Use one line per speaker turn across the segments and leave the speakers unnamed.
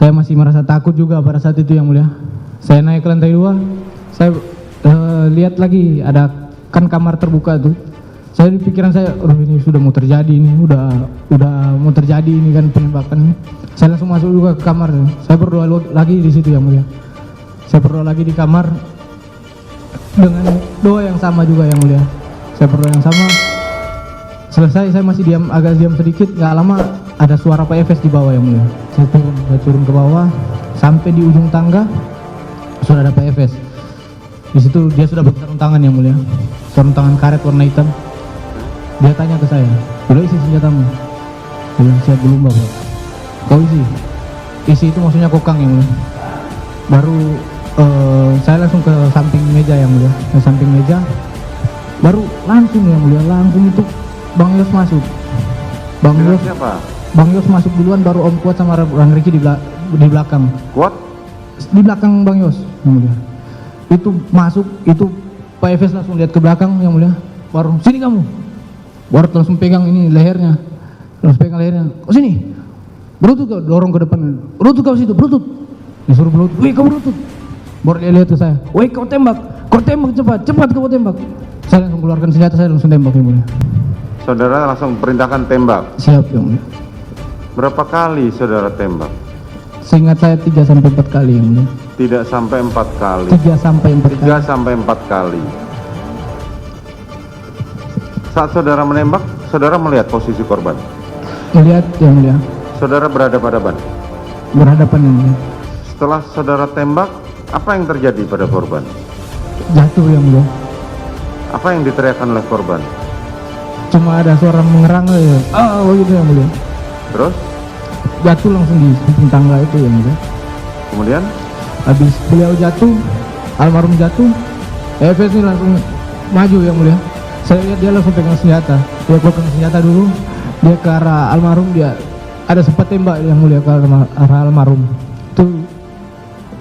Saya masih merasa takut juga pada saat itu yang mulia. Saya naik ke lantai 2, saya lihat lagi ada kan kamar terbuka tuh. Saya di pikiran saya, ini sudah mau terjadi ini, udah mau terjadi ini kan penembakan ini. Saya langsung masuk juga ke kamar. Saya berdoa lagi di situ yang mulia. Saya berdoa lagi di kamar dengan doa yang sama juga yang mulia. Saya berdoa yang sama. Selesai saya masih agak diam sedikit, nggak lama ada suara Pak Efes di bawah yang mulia. Saya turun ke bawah sampai di ujung tangga sudah ada Pak Efes. Di situ dia sudah bersarung tangan yang mulia, sarung tangan karet warna hitam. Dia tanya ke saya, "Udah isi senjatamu?" Saya bilang, "Siap belum Bapak." "Kau isi." Isi itu maksudnya kokang yang mulia. Baru saya langsung ke samping meja yang mulia, ke samping meja. Baru langsung yang mulia, langsung itu Bang Yos masuk. Bang Yos
siapa?
Bang Yos masuk duluan, baru Om Kuat sama Bang Riki di belakang.
Kuat?
Di belakang Bang Yos yang mulia. Itu masuk, itu Pak Efes langsung lihat ke belakang yang mulia. Baru, "Sini kamu." Baru langsung pegang ini lehernya. Langsung pegang lehernya. "Oh sini." Berlutut kau, dorong ke depan. "Berlutut kau situ, berlutut." Disuruh berlutut. "Wih kau berlutut." Baru dia lihat ke saya. "Wih kau tembak cepat, cepat kau tembak." Saya langsung keluarkan senjata, saya langsung tembak yang mulia.
Saudara langsung perintahkan tembak.
Siap yang mulia.
Berapa kali saudara tembak?
Seingat saya 3 sampai 4 kali yang mulia.
Tidak sampai 4 kali.
3 sampai 4 kali.
3 sampai 4 kali. Saat saudara menembak, saudara melihat posisi korban.
Melihat yang mulia.
Saudara berhadapan-hadapan.
Berhadapan yang mulia.
Setelah saudara tembak, apa yang terjadi pada korban?
Jatuh yang mulia.
Apa yang diteriakkan oleh korban?
Cuma ada suara mengerang ya. Gitu yang mulia.
Terus?
Jatuh langsung di samping tangga itu yang mulia.
Kemudian?
Habis beliau jatuh, almarhum jatuh, Efes ini langsung maju yang mulia. Saya lihat dia langsung pegang senjata. Dia pegang senjata dulu, dia ke arah almarhum, dia ada sempat tembak yang mulia ke arah almarhum. Itu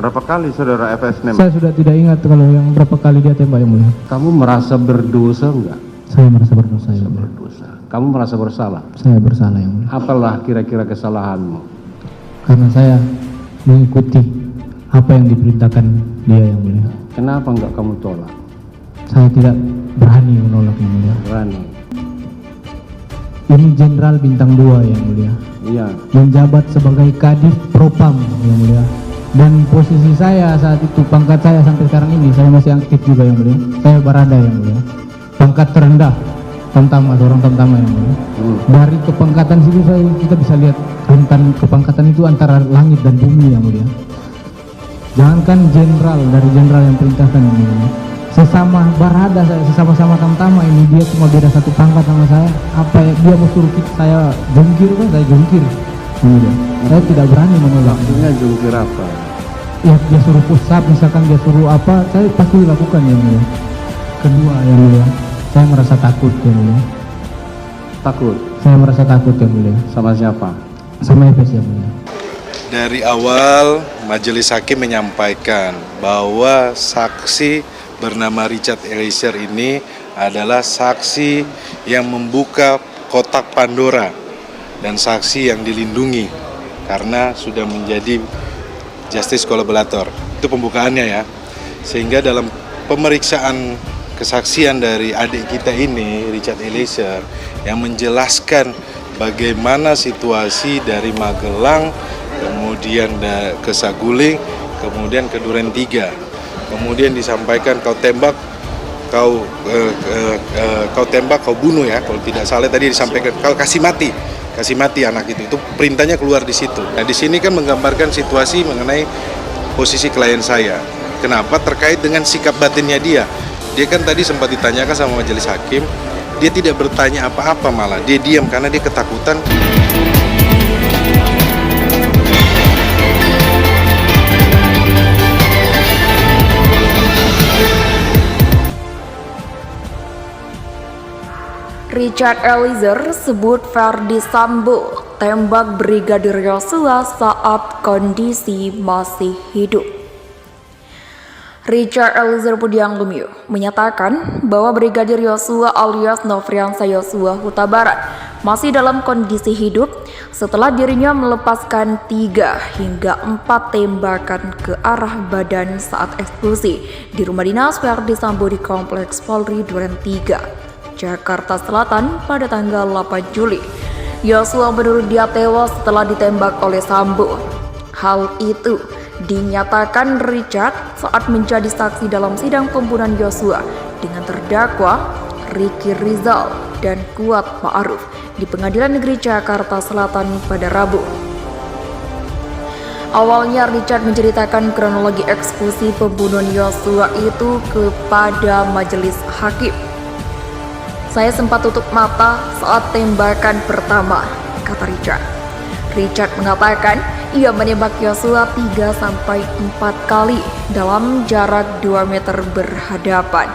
Berapa kali saudara FS nembak?
saya sudah tidak ingat kalau yang berapa kali dia tembak yang mulia.
Kamu merasa berdosa enggak?
Saya merasa berdosa yang mulia.
Berdosa. Kamu merasa bersalah?
Saya bersalah yang mulia.
Apalah kira-kira kesalahanmu?
Karena saya mengikuti apa yang diperintahkan dia yang mulia.
Kenapa enggak kamu tolak?
Saya tidak berani menolak yang mulia.
Berani.
Ini Jenderal Bintang 2 yang mulia.
Iya.
Menjabat sebagai Kadif Propam yang mulia. Dan posisi saya saat itu, pangkat saya sampai sekarang ini, saya masih aktif juga yang mulia. Saya Barada yang mulia. Pangkat terendah, tamtama, seorang tamtama yang mulia. Dari kepangkatan situ kita bisa lihat rentan kepangkatan itu antara langit dan bumi yang mulia. Jangankan jenderal, dari jenderal yang perintahkan yang mulia. Sesama Barada saya, sesama-sama tamtama ini, dia cuma beda satu pangkat sama saya. Apa ya, dia mau suruh saya jungkir kan, saya jungkir. Saya tidak berani menolak.
Maksudnya jungkir apa?
Ya dia suruh push up, misalkan dia suruh apa, saya pasti lakukan yang mulia. Kedua yang mulia, saya merasa takut yang mulia.
Takut?
Saya merasa takut yang mulia.
Sama siapa?
Sama Efes yang mulia.
Dari awal majelis hakim menyampaikan bahwa saksi bernama Richard Eliezer ini adalah saksi yang membuka kotak Pandora dan saksi yang dilindungi karena sudah menjadi justice collaborator. Itu pembukaannya ya. Sehingga dalam pemeriksaan kesaksian dari adik kita ini, Richard Eliezer, yang menjelaskan bagaimana situasi dari Magelang, kemudian ke Saguling, kemudian ke Duren 3. Kemudian disampaikan kau tembak, kau tembak, kau bunuh ya. Kalau tidak salah tadi disampaikan kau kasih mati anak itu perintahnya keluar di situ. Nah di sini kan menggambarkan situasi mengenai posisi klien saya. Kenapa? Terkait dengan sikap batinnya dia. Dia kan tadi sempat ditanyakan sama majelis hakim, dia tidak bertanya apa-apa, malah dia diam karena dia ketakutan.
Richard Eliezer sebut Ferdi Sambo tembak Brigadir Yosua saat kondisi masih hidup. Richard Eliezer Pudiang Lumiu menyatakan bahwa Brigadir Yosua alias Nofriansah Yosua Huta Barat masih dalam kondisi hidup setelah dirinya melepaskan 3 hingga 4 tembakan ke arah badan saat eksekusi di rumah dinas Verdi Sambo di Kompleks Polri Duren 3, Jakarta Selatan pada tanggal 8 Juli. Yosua menurut dia tewas setelah ditembak oleh Sambo. Hal itu dinyatakan Richard saat menjadi saksi dalam sidang pembunuhan Yosua dengan terdakwa Ricky Rizal dan Kuat Ma'ruf di Pengadilan Negeri Jakarta Selatan pada Rabu. Awalnya Richard menceritakan kronologi eksekusi pembunuhan Yosua itu kepada majelis hakim. "Saya sempat tutup mata saat tembakan pertama," kata Richard. Richard mengatakan ia menembak Yosua 3-4 kali dalam jarak 2 meter berhadapan.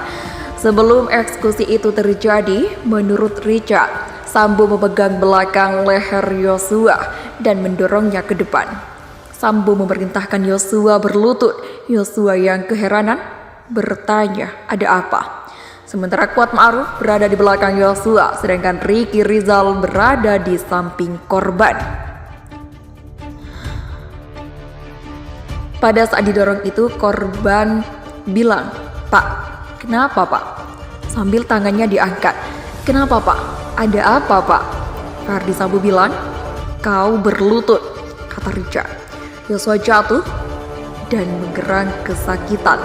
Sebelum eksekusi itu terjadi, menurut Richard, Sambo memegang belakang leher Yosua dan mendorongnya ke depan. Sambo memerintahkan Yosua berlutut. Yosua yang keheranan bertanya, "Ada apa?" Sementara Kuat Ma'ruf berada di belakang Yosua, sedangkan Ricky Rizal berada di samping korban. Pada saat didorong itu, korban bilang, "Pak, kenapa Pak?" Sambil tangannya diangkat. "Kenapa Pak? Ada apa Pak?" Verdi Sambo bilang, "Kau berlutut," kata Richard. Yosua jatuh dan menggerang kesakitan.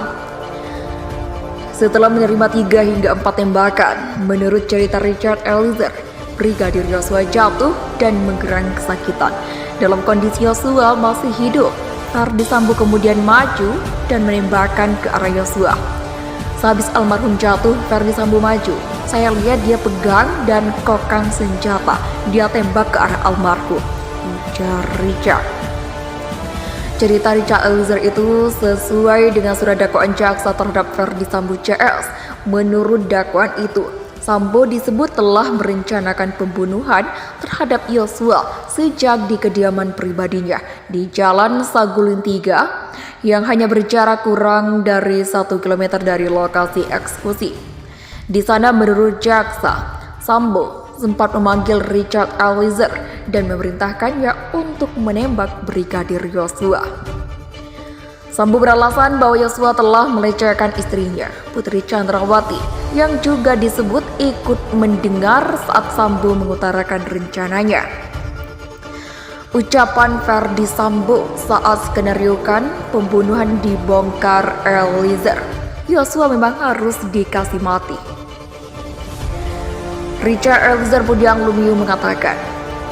Setelah menerima 3 hingga 4 tembakan, menurut cerita Richard Eliezer, Brigadir Yosua jatuh dan menggerang kesakitan. Dalam kondisi Yosua masih hidup, Verdi Sambo kemudian maju dan menembakkan ke arah Yosua. Sehabis almarhum jatuh, Verdi Sambo maju. "Saya lihat dia pegang dan kokang senjata. Dia tembak ke arah almarhum," ujar Richard. Cerita Richard Eliezer itu sesuai dengan surat dakwaan jaksa terhadap Verdi Sambo CS. Menurut dakwaan itu, Sambo disebut telah merencanakan pembunuhan terhadap Yosua sejak di kediaman pribadinya di Jalan Saguling 3 yang hanya berjarak kurang dari 1 km dari lokasi eksekusi. Di sana menurut jaksa, Sambo sempat memanggil Richard Eliezer dan memerintahkannya untuk menembak Brigadir Yosua. Sambo beralasan bahwa Yosua telah melecehkan istrinya, Putri Chandrawati, yang juga disebut ikut mendengar saat Sambo mengutarakan rencananya. Ucapan Verdi Sambo saat skenariokan pembunuhan dibongkar Eliezer, Yosua memang harus dikasih mati. Richard Eliezer Pudiang Lumiu mengatakan,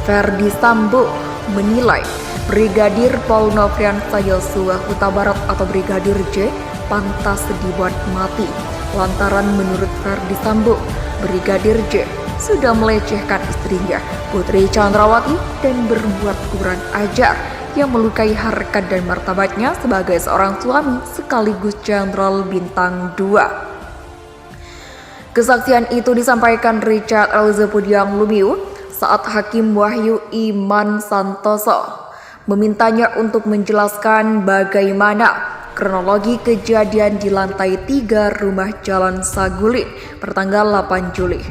Verdi Sambo menilai Brigadir Paul Nofriansah Yosua Huta Barat atau Brigadir J pantas dibuat mati lantaran menurut Verdi Sambo, Brigadir J sudah melecehkan istrinya, Putri Chandrawati, dan berbuat kurang ajar yang melukai harkat dan martabatnya sebagai seorang suami sekaligus Jenderal Bintang 2. Kesaksian itu disampaikan Richard Eliezer Pudiang Lumiu saat Hakim Wahyu Iman Santoso memintanya untuk menjelaskan bagaimana kronologi kejadian di lantai 3 rumah Jalan Saguling pertanggal 8 Juli.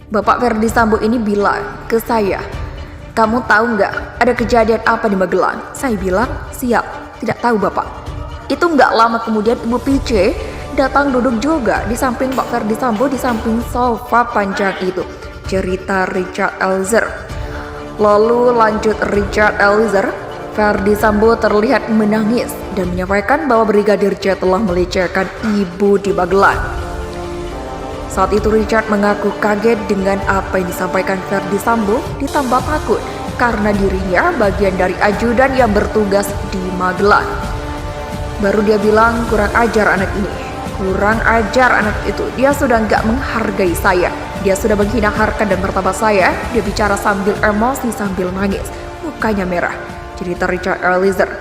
Bapak Verdi Sambo ini bilang ke saya, "Kamu tahu nggak ada kejadian apa di Magelang?" Saya bilang, "Siap, tidak tahu Bapak." Itu nggak lama kemudian Ibu PC datang duduk juga di samping Pak Verdi Sambo di samping sofa panjang itu, cerita Richard Eliezer. Lalu lanjut Richard Eliezer, Verdi Sambo terlihat menangis dan menyampaikan bahwa Brigadir J telah melecehkan ibu di Magelang. Saat itu Richard mengaku kaget dengan apa yang disampaikan Verdi Sambo, ditambah takut karena dirinya bagian dari ajudan yang bertugas di Magelang. Baru dia bilang, "Kurang ajar anak ini, kurang ajar anak itu, dia sudah nggak menghargai saya. Dia sudah menghina harkat dan martabat saya." Dia bicara sambil emosi sambil nangis, mukanya merah, cerita Richard Eliezer.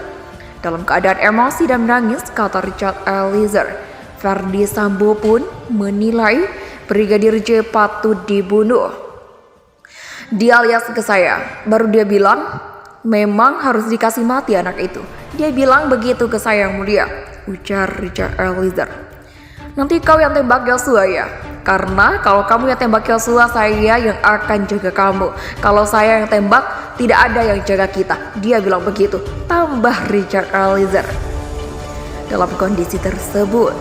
Dalam keadaan emosi dan menangis, kata Richard Eliezer, Verdi Sambo pun menilai Brigadir J patut dibunuh. Dia alias ke saya, baru dia bilang, Memang harus dikasih mati anak itu. Dia bilang begitu ke saya yang mulia, ujar Richard Eliezer. Nanti kau yang tembak Yosua ya? Karena kalau kamu yang tembak Yosua, saya yang akan jaga kamu. Kalau saya yang tembak, tidak ada yang jaga kita. Dia bilang begitu, tambah Richard Eliezer. Dalam kondisi tersebut,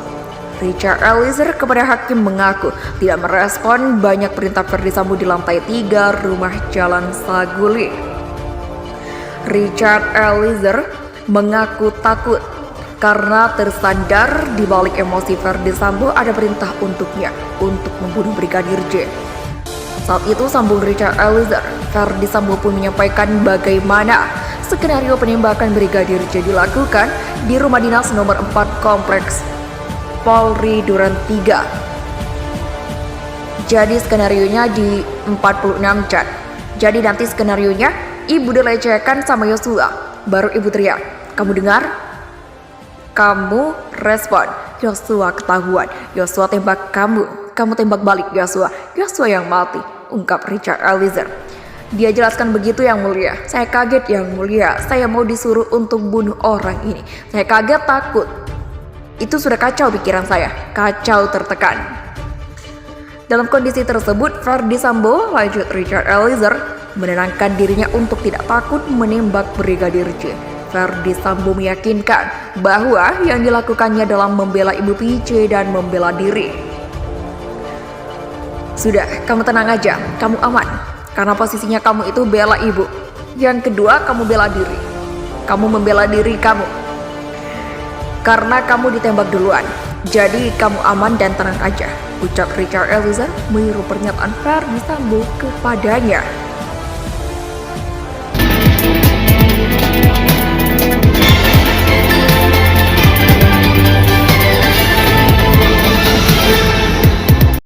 Richard Eliezer kepada hakim mengaku tidak merespon banyak perintah Ferdi Sambo di lantai 3 rumah Jalan Saguling. Richard Eliezer mengaku takut karena tersandar di balik emosi Ferdi Sambo ada perintah untuknya untuk membunuh Brigadir J. Saat itu sambung Richard Eliezer, Ferdi Sambo pun menyampaikan bagaimana skenario penembakan Brigadir J dilakukan di rumah dinas nomor 4 Kompleks Polri Duren 3. Jadi skenarionya di 46 cat. Jadi nanti skenarionya ibu dilecehkan sama Yosua. Baru ibu teriak, kamu dengar? Kamu respon, Yosua ketahuan. Yosua tembak kamu, kamu tembak balik Yosua. Yosua yang mati, ungkap Richard Eliezer. Dia jelaskan begitu yang mulia. Saya kaget yang mulia, saya mau disuruh untuk bunuh orang ini. Saya kaget takut. Itu sudah kacau pikiran saya, kacau tertekan. Dalam kondisi tersebut, Ferdi Sambo, lanjut Richard Eliezer, menenangkan dirinya untuk tidak takut menembak Brigadir J. Ferdi Sambo meyakinkan bahwa yang dilakukannya dalam membela Ibu PJ dan membela diri. Sudah, kamu tenang aja, kamu aman. Karena posisinya kamu itu bela ibu. Yang kedua, kamu bela diri. Kamu membela diri kamu. Karena kamu ditembak duluan. Jadi kamu aman dan tenang aja, ucap Richard Eliezer meniru pernyataan Ferdi Sambo kepadanya.